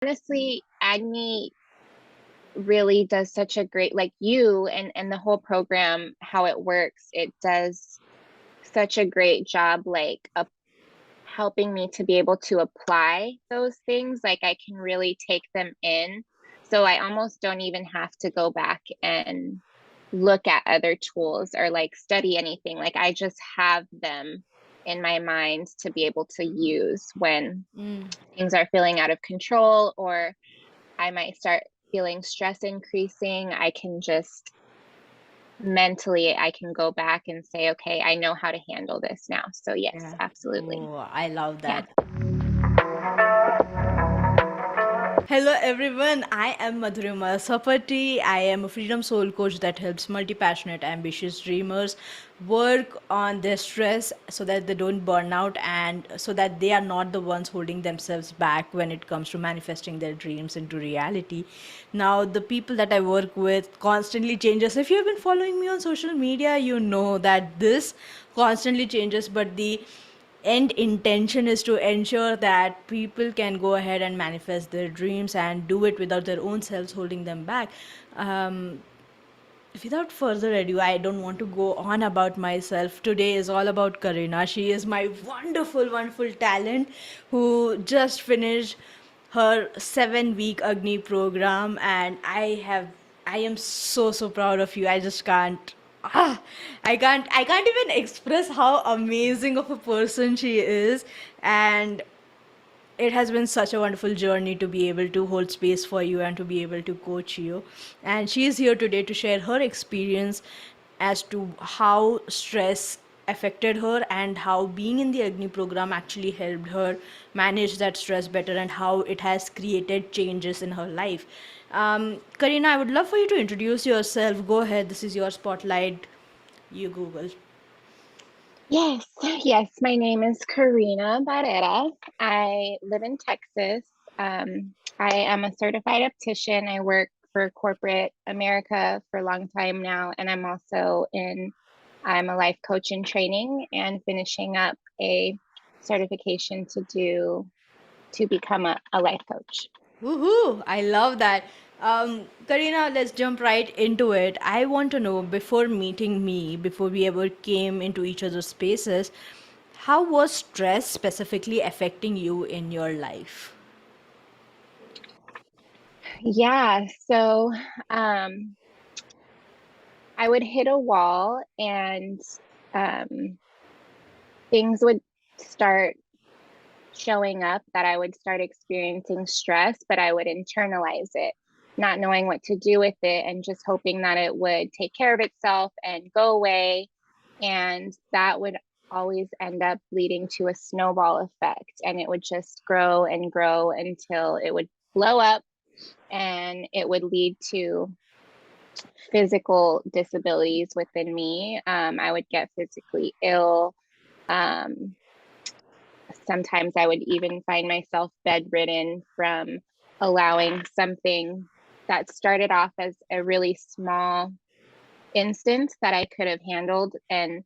Honestly, Agni really does such a great, like you and the whole program, how it works, it does such a great job, like helping me to be able to apply those things. Like I can really take them in. So I almost don't even have to go back and look at other tools or like study anything. Like I just have them in my mind to be able to use when things are feeling out of control, or I might start feeling stress increasing. I can just mentally, I can go back and say, okay, I know how to handle this now. So yes, Yeah. absolutely. Oh, I love Yeah. that. Hello everyone, I am Madhurima Sappatti. I am a freedom soul coach that helps multi-passionate, ambitious dreamers work on their stress so that they don't burn out and so that they are not the ones holding themselves back when it comes to manifesting their dreams into reality. Now, the people that I work with constantly changes. If you have been following me on social media, you know that this constantly changes, but the end intention is to ensure that people can go ahead and manifest their dreams and do it without their own selves holding them back. um, Without further ado, I don't want to go on about myself. Today is all about Karina. She is my wonderful talent who just finished her 7 week Agni program, and I am so proud of you. I just can't. Ah, I can't even express how amazing of a person she is, and it has been such a wonderful journey to be able to hold space for you and to be able to coach you. And she is here today to share her experience as to how stress affected her and how being in the Agni program actually helped her manage that stress better and how it has created changes in her life. Karina, I would love for you to introduce yourself. Go ahead, this is your spotlight. You Google. Yes, yes. My name is Karina Barrera. I live in Texas. I am a certified optician. I work for corporate America for a long time now, and I'm a life coach in training and finishing up a certification to become a life coach. Woohoo! I love that. Karina, let's jump right into it. I want to know, before meeting me, before we ever came into each other's spaces, how was stress specifically affecting you in your life? Yeah, so um, I would hit a wall and um, things would start showing up that I would start experiencing stress, but I would internalize it, not knowing what to do with it and just hoping that it would take care of itself and go away. And that would always end up leading to a snowball effect. And it would just grow and grow until it would blow up and it would lead to physical disabilities within me. I would get physically ill. Um, Sometimes I would even find myself bedridden from allowing something that started off as a really small instance that I could have handled, and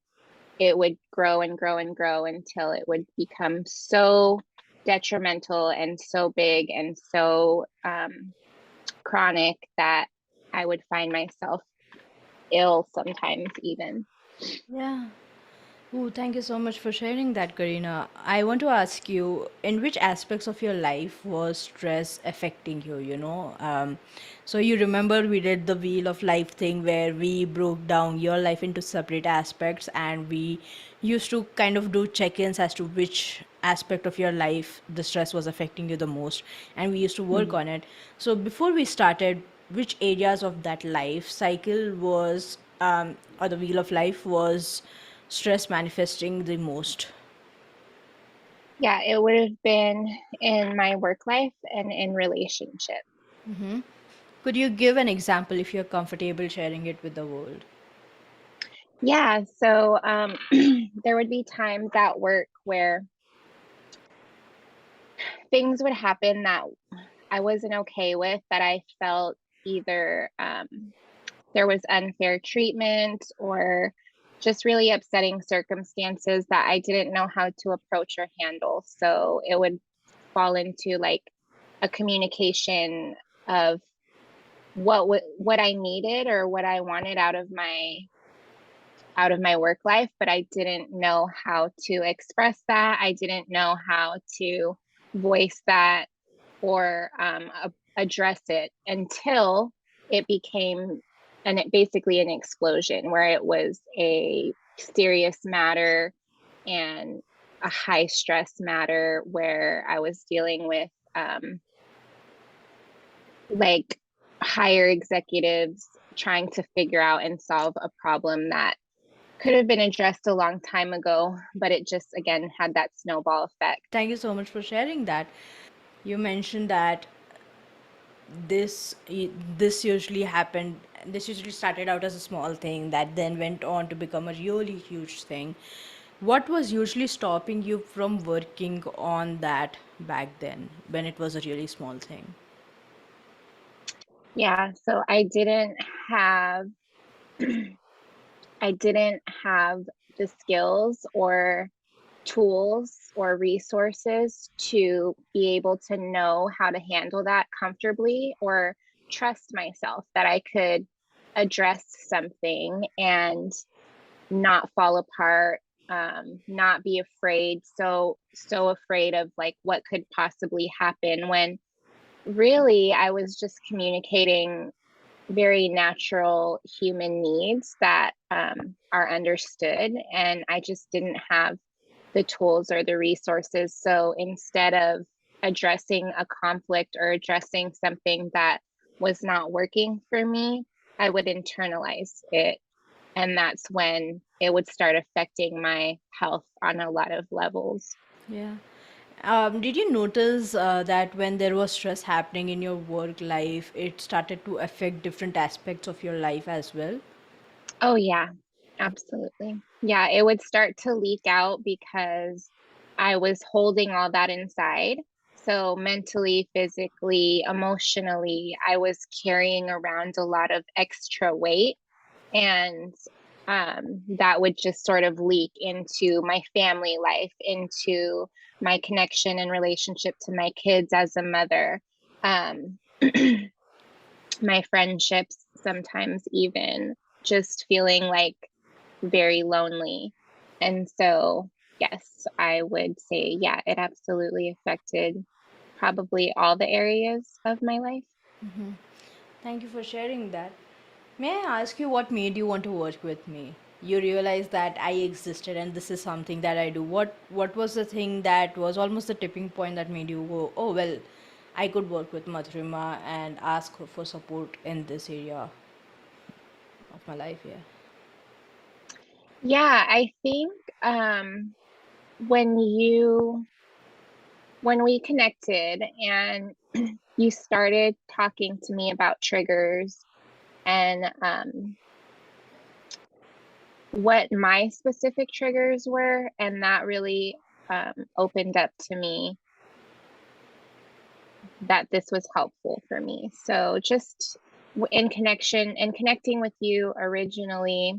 it would grow and grow and grow until it would become so detrimental and so big and so chronic that I would find myself ill sometimes even. Yeah. Oh, thank you so much for sharing that, Karina. I want to ask you, in which aspects of your life was stress affecting you? So you remember we did the wheel of life thing where we broke down your life into separate aspects, and we used to kind of do check-ins as to which aspect of your life the stress was affecting you the most, and we used to work Mhm. on it. So before we started, which areas of that life cycle was, or the wheel of life was stress manifesting the most? Yeah, it would have been in my work life and in relationship. Could you give an example if you're comfortable sharing it with the world? Yeah, so there would be times at work where things would happen that I wasn't okay with, that I felt either there was unfair treatment or just really upsetting circumstances that I didn't know how to approach or handle. So it would fall into like a communication of what I needed or what I wanted out of my work life, but I didn't know how to express that. I didn't know how to voice that or address it until it became basically an explosion where it was a serious matter and a high stress matter where I was dealing with like higher executives trying to figure out and solve a problem that could have been addressed a long time ago, but it just again had that snowball effect. Thank you so much for sharing that. You mentioned that this this usually happened. This usually started out as a small thing that then went on to become a really huge thing. What was usually stopping you from working on that back then when it was a really small thing? Yeah, so have I didn't have the skills or tools or resources to be able to know how to handle that comfortably or trust myself that I could address something and not fall apart, not be afraid, so afraid of like what could possibly happen when really I was just communicating very natural human needs that are understood, and I just didn't have the tools or the resources. So instead of addressing a conflict or addressing something that was not working for me, I would internalize it. And that's when it would start affecting my health on a lot of levels. Yeah. Did you notice that when there was stress happening in your work life, it started to affect different aspects of your life as well? Oh, yeah, absolutely. Yeah, it would start to leak out because I was holding all that inside. So mentally, physically, emotionally, I was carrying around a lot of extra weight, and that would just sort of leak into my family life, into my connection and relationship to my kids as a mother, um, my friendships, sometimes even just feeling like very lonely. And so, yes, I would say, yeah, it absolutely affected probably all the areas of my life. Thank you for sharing that. May I ask you what made you want to work with me? You realized that I existed and this is something that I do. What was the thing that was almost the tipping point that made you go, "Oh, well, I could work with Madhurima and ask her for support in this area of my life." Yeah. Yeah, I think um, when you when we connected and you started talking to me about triggers and what my specific triggers were, and that really opened up to me that this was helpful for me. So just in connection and connecting with you originally,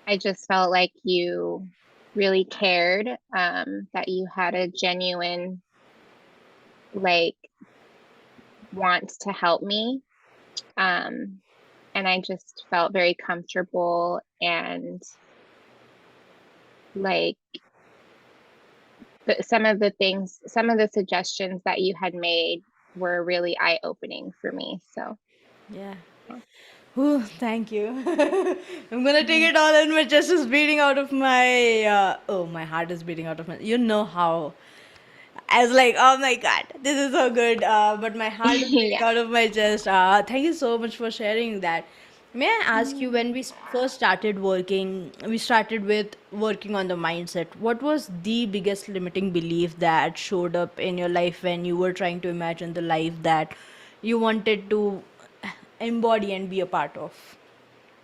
I just felt like you really cared, that you had a genuine like want to help me. Um, and I just felt very comfortable and like some of the suggestions that you had made were really eye-opening for me. So, Yeah. yeah. Ooh, thank you. I'm gonna take Mhm. it all in. My chest is beating out of my. Oh, my heart is beating out of my. You know how. I was like, oh my god, this is so good. But my heart is beating Yeah. out of my chest. Thank you so much for sharing that. May I ask you, when we first started working, we started with working on the mindset. What was the biggest limiting belief that showed up in your life when you were trying to imagine the life that you wanted to embody and be a part of?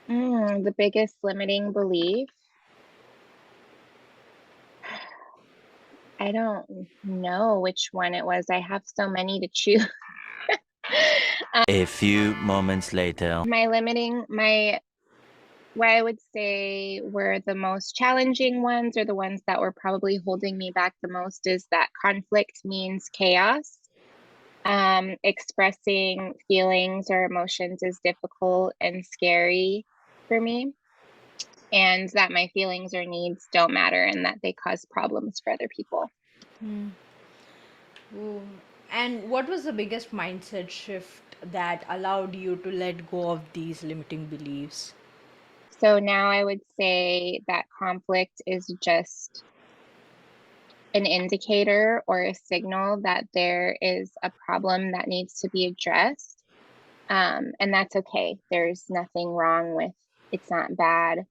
The biggest limiting belief. I don't know which one it was. I have so many to choose. A few moments later. My what I would say were the most challenging ones, or the ones that were probably holding me back the most, is that conflict means chaos. Expressing feelings or emotions is difficult and scary for me, and that my feelings or needs don't matter and that they cause problems for other people. Ooh. And what was the biggest mindset shift that allowed you to let go of these limiting beliefs? So now I would say that conflict is just an indicator or a signal that there is a problem that needs to be addressed. And that's okay. There's nothing wrong with it's not bad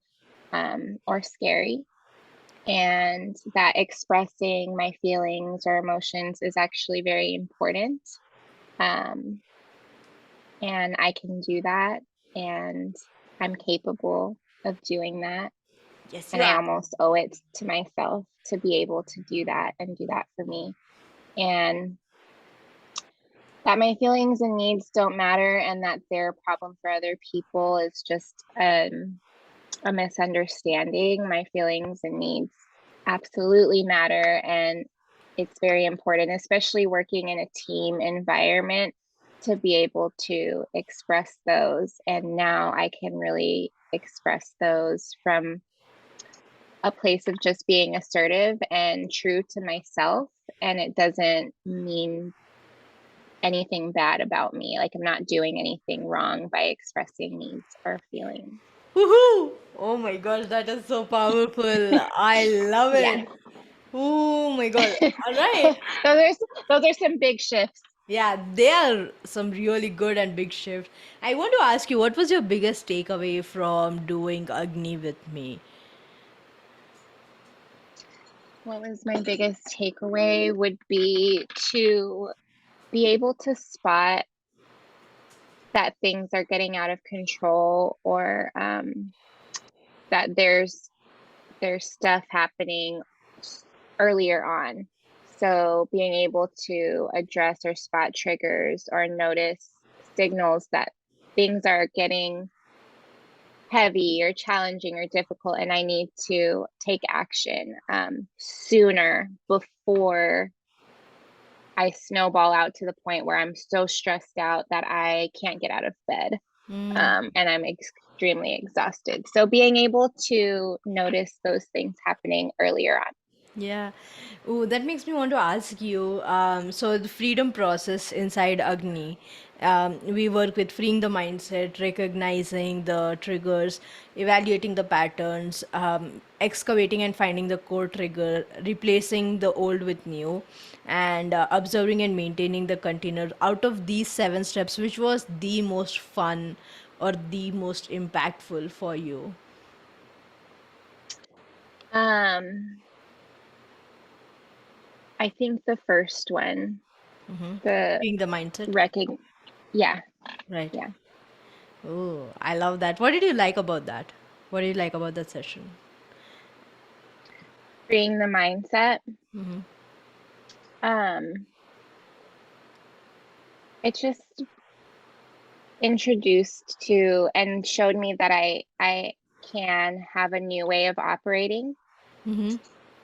or scary. And that expressing my feelings or emotions is actually very important. And I can do that, and I'm capable of doing that. Yes, And you I are. almost owe it to myself to be able to do that and do that for me. And that my feelings and needs don't matter and that they're a problem for other people is just a misunderstanding. My feelings and needs absolutely matter, and it's very important, especially working in a team environment, to be able to express those. And now I can really express those from a place of just being assertive and true to myself, and it doesn't mean anything bad about me. Like, I'm not doing anything wrong by expressing needs or feelings. Woohoo! Oh my gosh, that is so powerful. I love Yeah. it. Oh my god. All right. those are some big shifts. Yeah, they are some really good and big shifts. I want to ask you, what was your biggest takeaway from doing Agni with me? What was my biggest takeaway would be to be able to spot that things are getting out of control, or that there's stuff happening earlier on. So being able to address or spot triggers or notice signals that things are getting heavy or challenging or difficult, and I need to take action sooner before I snowball out to the point where I'm so stressed out that I can't get out of bed, and I'm extremely exhausted. So being able to notice those things happening earlier on. Yeah. Oh, that makes me want to ask you. So the freedom process inside Agni, we work with freeing the mindset, recognizing the triggers, evaluating the patterns, excavating and finding the core trigger, replacing the old with new, and observing and maintaining the container. Out of these 7 steps, which was the most fun or the most impactful for you? Um, I think the first one, the Freeing the mindset. recog yeah, Right. yeah, Oh, I love that. What did you like about that? What did you like about that session? freeing the mindset. Um, it just introduced to and showed me that I can have a new way of operating,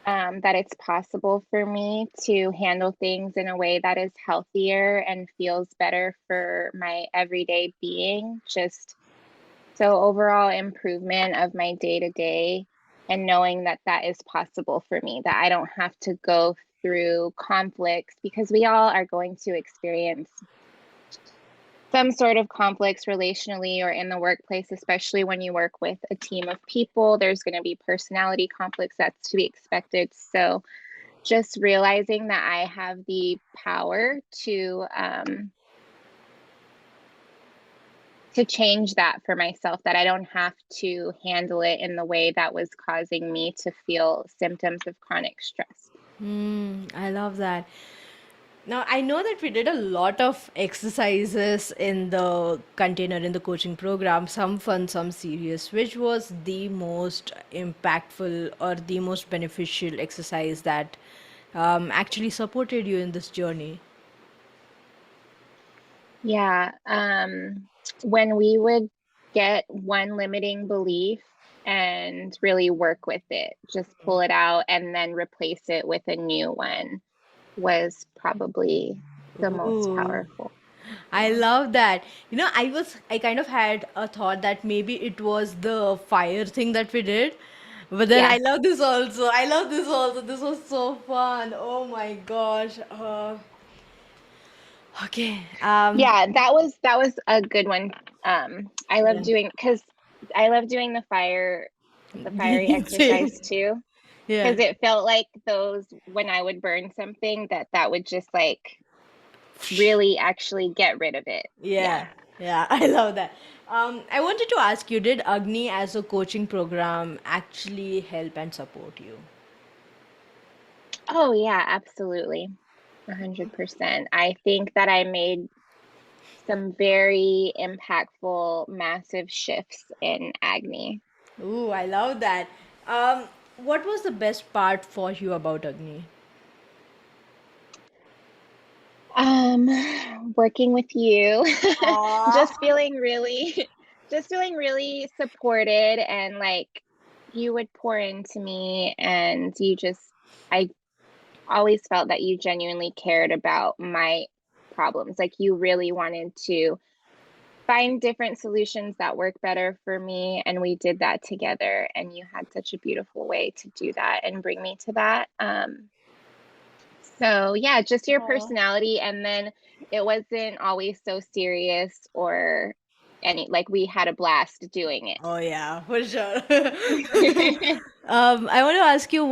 that it's possible for me to handle things in a way that is healthier and feels better for my everyday being. Just so overall improvement of my day to day, and knowing that that is possible for me, that I don't have to go through conflicts, because we all are going to experience some sort of conflicts relationally or in the workplace, especially when you work with a team of people. There's going to be personality conflicts, that's to be expected. So just realizing that I have the power to change that for myself, that I don't have to handle it in the way that was causing me to feel symptoms of chronic stress. I love that. Now, I know that we did a lot of exercises in the container in the coaching program, some fun, some serious. Which was the most impactful or the most beneficial exercise that actually supported you in this journey? Yeah. When we would get one limiting belief and really work with it, just pull it out and then replace it with a new one, was probably the most Ooh. powerful. I Yeah. love that. I kind of had a thought that maybe it was the fire thing that we did. But then Yeah. I love this also. I love this also. This was so fun. Oh my gosh. Okay. Yeah, that was a good one. I love Yeah. doing because I love doing the fiery Same. exercise too. Yeah. Because it felt like those when I would burn something that would just like really actually get rid of it. Yeah. Yeah. Yeah. I love that. I wanted to ask you, did Agni as a coaching program actually help and support you? Oh yeah, absolutely. 100%. I think that I made some very impactful, massive shifts in Agni. Ooh, I love that. Um, what was the best part for you about Agni? Um, Working with you, Aww. just feeling really, just feeling really supported and like you would pour into me and I always felt that you genuinely cared about my problems. Like you really wanted to find different solutions that work better for me. And we did that together. And you had such a beautiful way to do that and bring me to that. So yeah, just your Aw. personality. And then it wasn't always so serious or like we had a blast doing Oh yeah, for sure. it. I want to ask you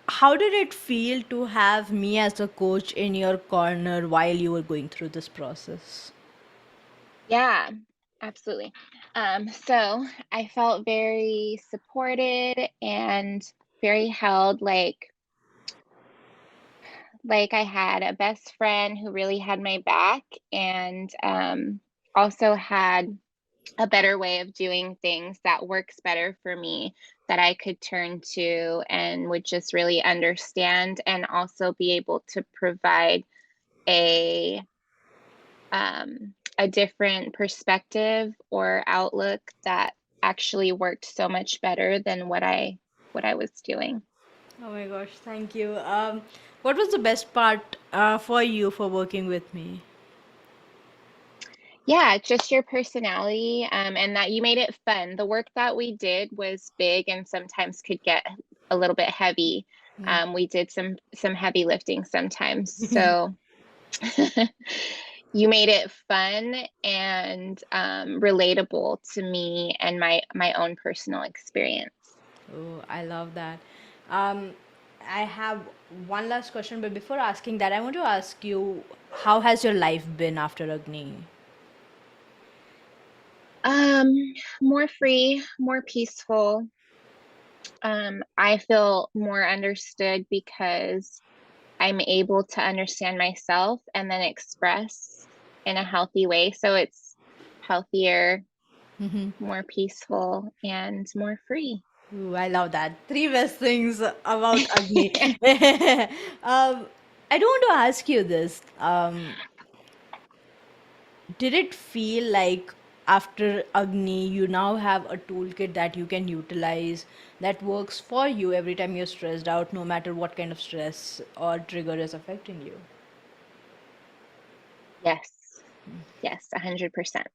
how did it feel to have me as a coach in your corner while you were going through this process? Yeah, absolutely. So I felt very supported and very held, like I had a best friend who really had my back and also had a better way of doing things that works better for me that I could turn to and would just really understand and also be able to provide a a different perspective or outlook that actually worked so much better than what I was doing. Oh my gosh, thank you. What was the best part for you for working with me? Yeah, just your personality, and that you made it fun. The work that we did was big and sometimes could get a little bit heavy. We did some heavy lifting sometimes. So you made it fun and relatable to me and my own personal experience. Oh, I love that. Um, I have one last question, but before asking that, I want to ask you, how has your life been after Agni? Um, More free, more peaceful. I feel more understood because I'm able to understand myself and then express in a healthy way. So it's healthier, more peaceful, and more free. Ooh, I love that. Three best things about Agni. I do want to ask you this. Did it feel like after Agni, you now have a toolkit that you can utilize that works for you every time you're stressed out, no matter what kind of stress or trigger is affecting you? Yes, yes, 100%.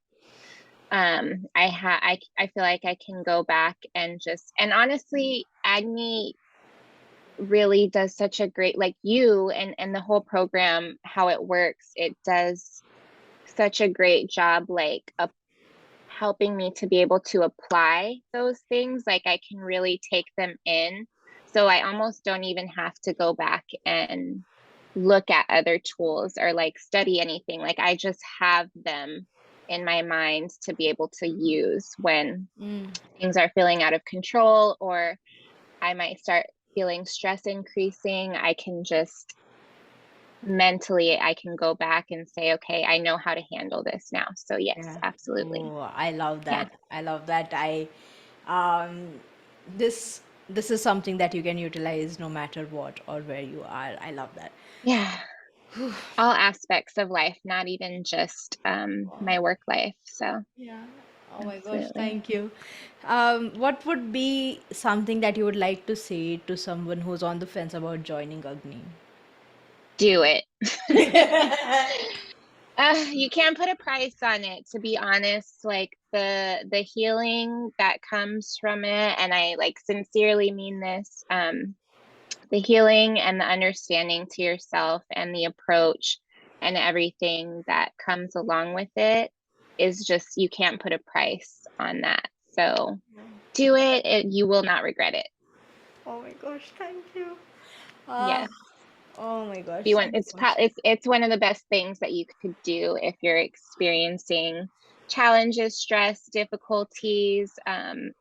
I feel like I can go back and and honestly, Agni really does such a great, like you and the whole program, how it works, it does such a great job, like helping me to be able to apply those things. Like I can really take them in. So I almost don't even have to go back and look at other tools or like study anything. Like I just have them in my mind to be able to use when things are feeling out of control or I might start feeling stress increasing. I can just mentally I can go back and say, okay, I know how to handle this now. So yes, Yeah. absolutely. Oh, I love Yeah. that. I love that. Um, this this is something that you can utilize no matter what or where you are. I love that. Yeah. All aspects of life, not even just my work life. So Yeah. Oh my gosh, absolutely. thank you. What would be something that you would like to say to someone who's on the fence about joining Agni? Do it. You can't put a price on it, to be honest. Like the healing that comes from it, and I like sincerely mean this, the healing and the understanding to yourself and the approach and everything that comes along with it is just, you can't put a price on that. So do it, you will not regret it. Oh my gosh, thank you. Yes. Oh my gosh, You want, thank you so much. it's one of the best things that you could do if you're experiencing challenges, stress, difficulties,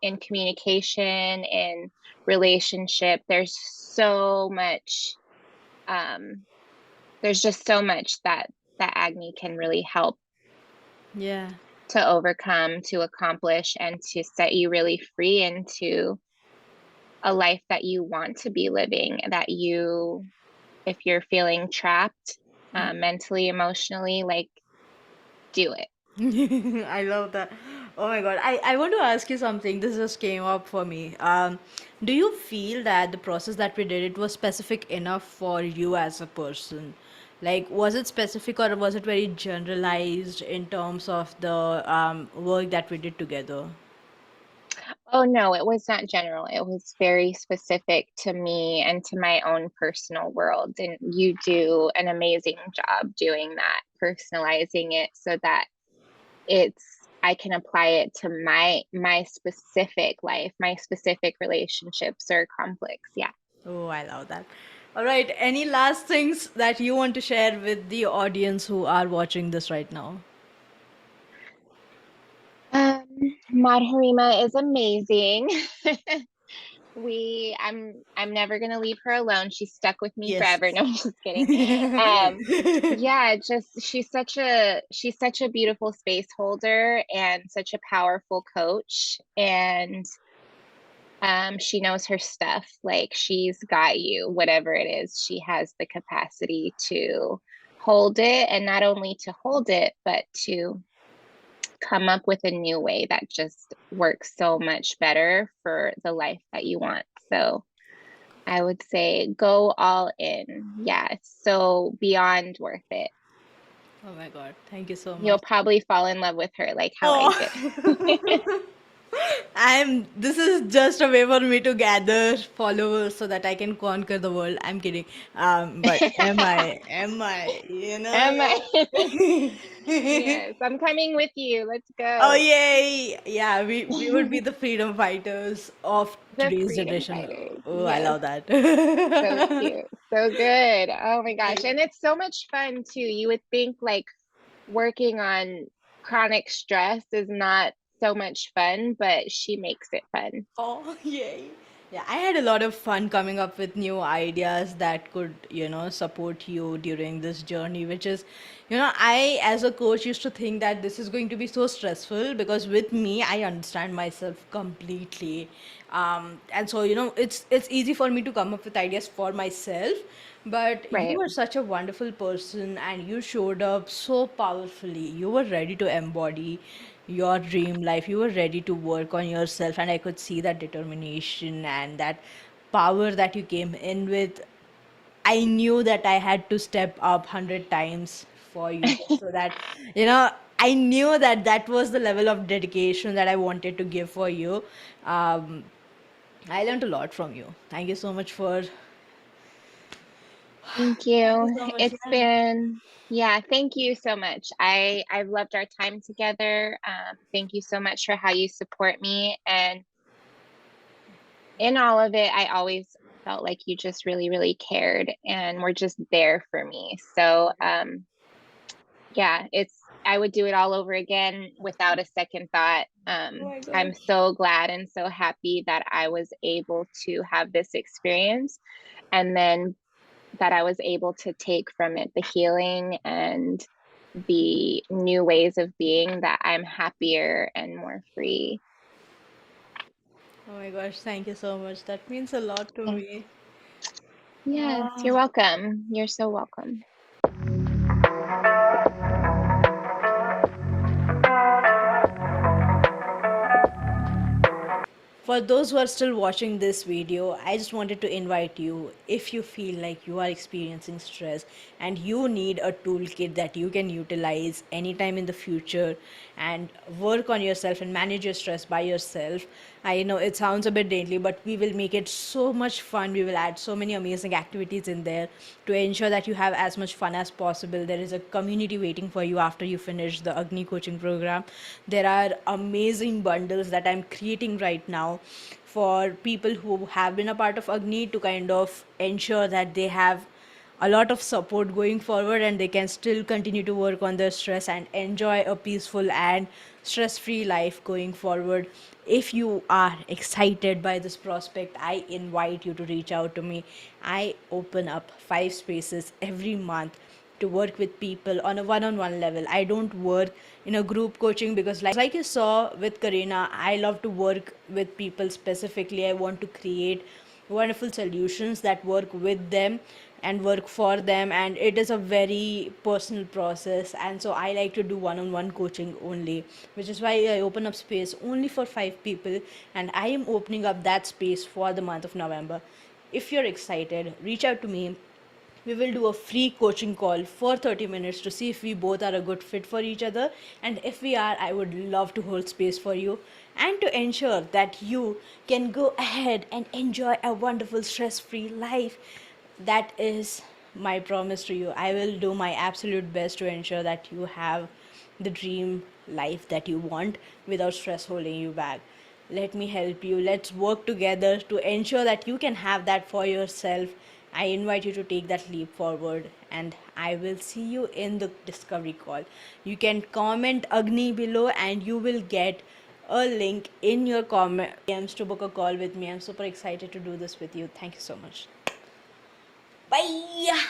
in communication, in relationship. There's so much, there's just so much that AGNI can really help Yeah. to overcome, to accomplish, and to set you really free into a life that you want to be living, that you, if you're feeling trapped, mentally, emotionally, like, do it. I love that. Oh my God. I want to ask you something. This just came up for me. Do you feel that the process that we did, it was specific enough for you as a person? Like, was it specific or was it very generalized in terms of the work that we did together? Oh no, it was not general. It was very specific to me and to my own personal world. And you do an amazing job doing that, personalizing it so that I can apply it to my specific life, my specific relationships or conflicts. Yeah. Oh, I love that. All right. Any last things that you want to share with the audience who are watching this right now? Um, Madhurima is amazing. I'm never gonna leave her alone. She's stuck with me Yes. forever. No, I'm just kidding. Yeah, just she's such a beautiful space holder and such a powerful coach. And she knows her stuff. Like, she's got you, whatever it is. She has the capacity to hold it, and not only to hold it, but to come up with a new way that just works so much better for the life that you want. So I would say go all in. Yeah, it's so beyond worth it. Oh my God. Thank you so You'll much. probably fall in love with her like how I did. Oh. This is just a way for me to gather followers so that I can conquer the world. I'm kidding. But am I, Am I? yeah. Yes, I'm coming with you. Let's Oh, go. yay! Yeah, we would be the freedom fighters of The today's freedom generation. fighters. Oh, I Yes. love that. So cute. So good. Oh my gosh. And it's so much fun too. You would think like working on chronic stress is not so much fun, but she makes it fun. Oh, yay. Yeah, I had a lot of fun coming up with new ideas that could, support you during this journey, which is, I, as a coach, used to think that this is going to be so stressful because with me, I understand myself completely. And so, it's easy for me to come up with ideas for myself. But you Right. were such a wonderful person and you showed up so powerfully. You were ready to embody your dream life. You were ready to work on yourself, and I could see that determination and that power that you came in with. I knew that I had to step up 100 times for you so that, you know, I knew that that was the level of dedication that I wanted to give for you. Um, I learned a lot from you. Thank you so much for. Thank Thank you you. so much. It's been, yeah, thank you so much. I've loved our time together. Thank you so much for how you support me. And in all of it, I always felt like you just really, really cared and were just there for me. So, yeah, I would do it all over again without a second thought. Oh my I'm gosh. so glad and so happy that I was able to have this experience, and then that I was able to take from it the healing and the new ways of being, that I'm happier and more free. Oh my gosh, thank you so much. That means a lot to Yeah. me. Yes, you're Ah. welcome. You're so welcome. For those who are still watching this video, I just wanted to invite you, if you feel like you are experiencing stress and you need a toolkit that you can utilize anytime in the future and work on yourself and manage your stress by yourself. I know it sounds a bit daily, but we will make it so much fun. We will add so many amazing activities in there to ensure that you have as much fun as possible. There is a community waiting for you after you finish the AGNI coaching program. There are amazing bundles that I'm creating right now for people who have been a part of AGNI to kind of ensure that they have a lot of support going forward and they can still continue to work on their stress and enjoy a peaceful and stress free life going forward. If you are excited by this prospect, I invite you to reach out to me. I open up 5 spaces every month to work with people on a one-on-one level. I don't work in a group coaching because like you saw with Karina, I love to work with people specifically. I want to create wonderful solutions that work with them and work for them, and it is a very personal process, and so I like to do one-on-one coaching only, which is why I open up space only for 5 people, and I am opening up that space for the month of November. If you're excited, reach out to me. We will do a free coaching call for 30 minutes to see if we both are a good fit for each other, and if we are, I would love to hold space for you and to ensure that you can go ahead and enjoy a wonderful stress-free life. That is my promise to you. I will do my absolute best to ensure that you have the dream life that you want without stress holding you back. Let me help you. Let's work together to ensure that you can have that for yourself. I invite you to take that leap forward, and I will see you in the discovery call. You can comment AGNI below and you will get a link in your comments to book a call with me. I'm super excited to do this with you. Thank you so much. Bye.